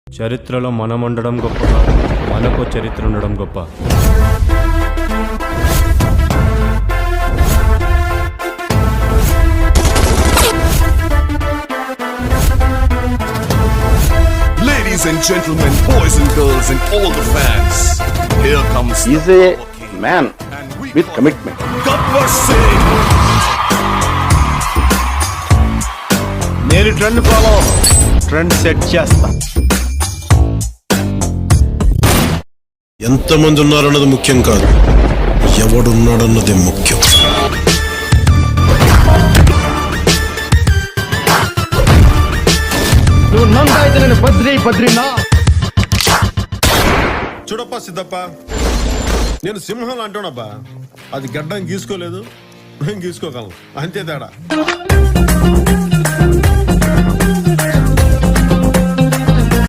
చరిత్రలో మనం ఉండడం గొప్ప, మనకు చరిత్ర ఉండడం గొప్ప. Ladies and gentlemen, boys and girls and all the fans, here comes He's a man with commitment. Gabbar Singh. నేను ట్రెండ్ ఫాలో ట్రెండ్ సెట్ చేస్తా. ఎంతమంది ఉన్నారన్నది ముఖ్యం కాదు, ఎవడున్నాడన్నది ముఖ్యం. నువ్వు నంద అయితే నేను బద్రీనా. చూడప్పా సిద్ధప్ప, నేను సింహం అంటున్నాబ్బా. అది గడ్డం గీసుకోలేదు, మేము గీసుకోగలం, అంతే తేడా.